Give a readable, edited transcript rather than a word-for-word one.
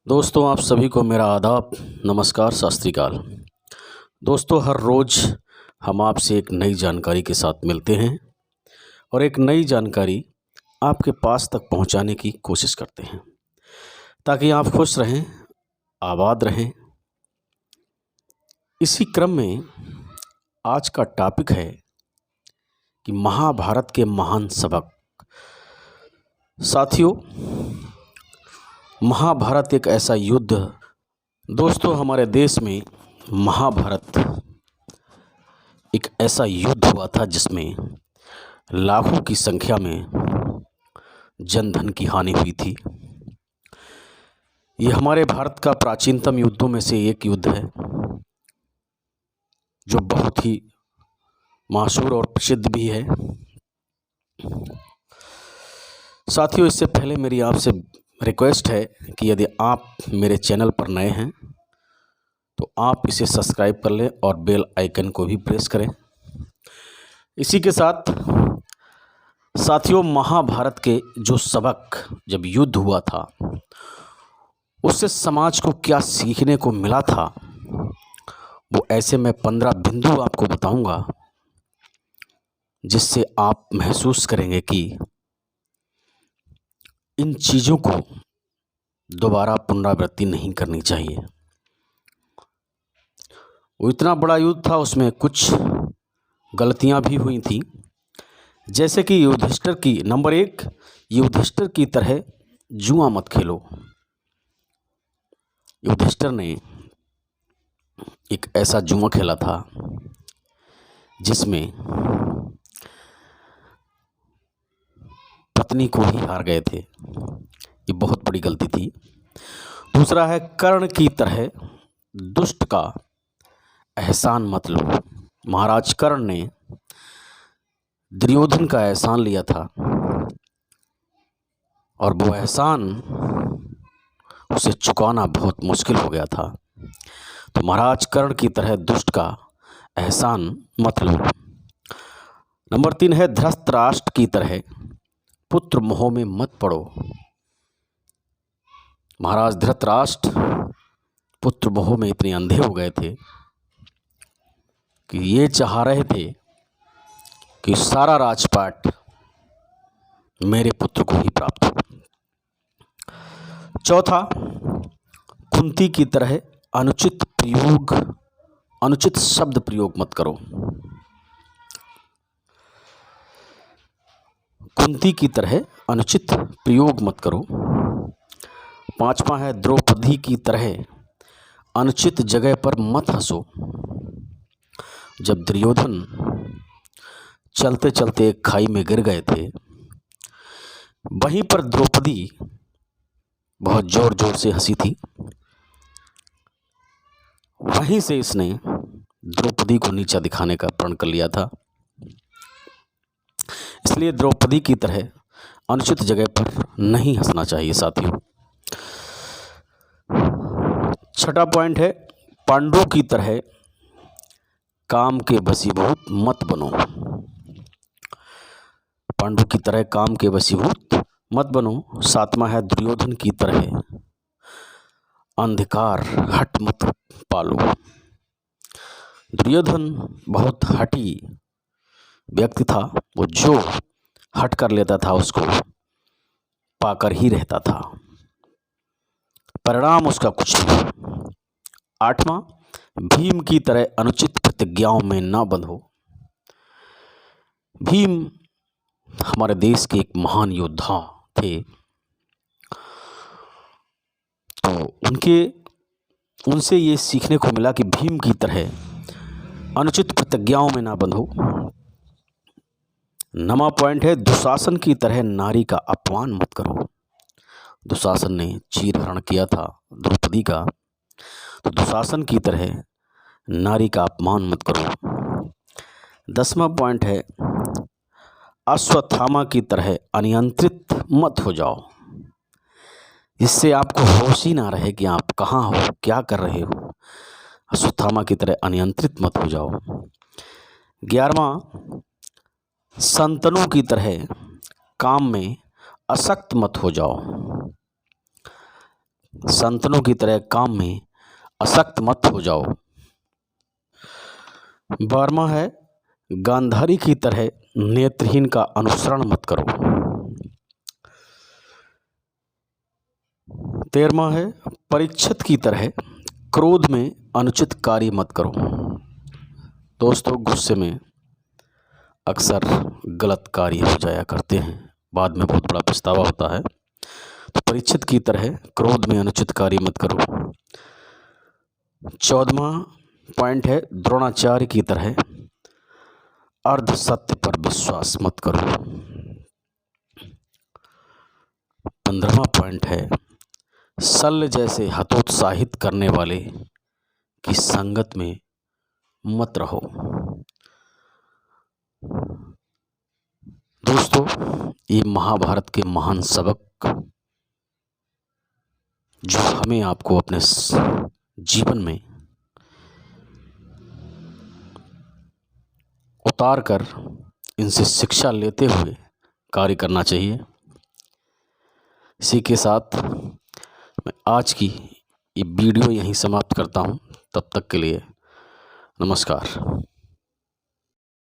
दोस्तों, आप सभी को मेरा आदाब, नमस्कार, सत श्री अकाल। दोस्तों, हर रोज़ हम आपसे एक नई जानकारी के साथ मिलते हैं और एक नई जानकारी आपके पास तक पहुंचाने की कोशिश करते हैं ताकि आप खुश रहें, आबाद रहें। इसी क्रम में आज का टॉपिक है कि महाभारत के महान सबक। साथियों, महाभारत एक ऐसा युद्ध, दोस्तों हमारे देश में महाभारत एक ऐसा युद्ध हुआ था जिसमें लाखों की संख्या में जनधन की हानि हुई थी। ये हमारे भारत का प्राचीनतम युद्धों में से एक युद्ध है जो बहुत ही मशहूर और प्रसिद्ध भी है। साथियों, इससे पहले मेरी आपसे रिक्वेस्ट है कि यदि आप मेरे चैनल पर नए हैं तो आप इसे सब्सक्राइब कर लें और बेल आइकन को भी प्रेस करें। इसी के साथ साथियों, महाभारत के जो सबक, जब युद्ध हुआ था उससे समाज को क्या सीखने को मिला था, वो ऐसे मैं 15 बिंदु आपको बताऊंगा जिससे आप महसूस करेंगे कि इन चीज़ों को दोबारा पुनरावृत्ति नहीं करनी चाहिए। वो इतना बड़ा युद्ध था, उसमें कुछ गलतियां भी हुई थी, जैसे कि युधिष्ठिर की नंबर 1, युधिष्ठिर की तरह जुआ मत खेलो। युधिष्ठिर ने एक ऐसा जुआ खेला था जिसमें पत्नी को ही हार गए थे। ये बहुत बड़ी गलती थी। दूसरा है, कर्ण की तरह दुष्ट का एहसान मत लो। महाराज कर्ण ने दुर्योधन का एहसान लिया था और वो एहसान उसे चुकाना बहुत मुश्किल हो गया था। तो महाराज कर्ण की तरह दुष्ट का एहसान मत लो। नंबर 3 है, धृतराष्ट्र की तरह पुत्र मोह में मत पड़ो। महाराज धृतराष्ट्र पुत्र मोह में इतने अंधे हो गए थे कि ये चाह रहे थे कि सारा राजपाट मेरे पुत्र को ही प्राप्त हो। चौथा, कुंती की तरह अनुचित शब्द प्रयोग मत करो। कुंती की तरह अनुचित प्रयोग मत करो। पांचवा है, द्रौपदी की तरह अनुचित जगह पर मत हंसो। जब दुर्योधन चलते चलते एक खाई में गिर गए थे, वहीं पर द्रौपदी बहुत जोर जोर से हंसी थी। वहीं से इसने द्रौपदी को नीचा दिखाने का प्रण कर लिया था। इसलिए द्रौपदी की तरह अनुचित जगह पर नहीं हंसना चाहिए साथियों। छठा पॉइंट है, पांडवों की तरह काम के वशीभूत मत बनो। पांडु की तरह काम के वशीभूत मत बनो। सातवां है, दुर्योधन की तरह अंधकार हट मत पालो। दुर्योधन बहुत हठी व्यक्ति था, वो जो हट कर लेता था उसको पाकर ही रहता था, परिणाम उसका कुछ नहीं। आठवां, भीम की तरह अनुचित प्रतिज्ञाओं में ना बंधो। भीम हमारे देश के एक महान योद्धा थे, तो उनसे ये सीखने को मिला कि भीम की तरह अनुचित प्रतिज्ञाओं में ना बंधो। नवा पॉइंट है, दुशासन की तरह नारी का अपमान मत करो। दुशासन ने चीरहरण किया था द्रौपदी का, तो दुशासन की तरह नारी का अपमान मत करो। 10वां पॉइंट है, अश्वत्थामा की तरह अनियंत्रित मत हो जाओ, जिससे आपको होश ही ना रहे कि आप कहाँ हो, क्या कर रहे हो। अश्वत्थामा की तरह अनियंत्रित मत हो जाओ। 11वां, संतनों की तरह काम में आसक्त मत हो जाओ। संतनों की तरह काम में असक्त मत हो जाओ। 12वां है गांधारी की तरह नेत्रहीन का अनुसरण मत करो। 13वां है परीक्षित की तरह क्रोध में अनुचित कार्य मत करो। दोस्तों, गुस्से में अक्सर गलत कार्य हो जाया करते हैं, बाद में बहुत बड़ा पछतावा होता है। तो परीक्षित की तरह क्रोध में अनुचित कार्य मत करो। 14वां पॉइंट है द्रोणाचार्य की तरह अर्ध सत्य पर विश्वास मत करो। 15वां पॉइंट है शल्य जैसे हतोत्साहित करने वाले की संगत में मत रहो। दोस्तों, ये महाभारत के महान सबक जो हमें आपको अपने जीवन में उतार कर इनसे शिक्षा लेते हुए कार्य करना चाहिए। इसी के साथ मैं आज की ये वीडियो यहीं समाप्त करता हूँ। तब तक के लिए नमस्कार।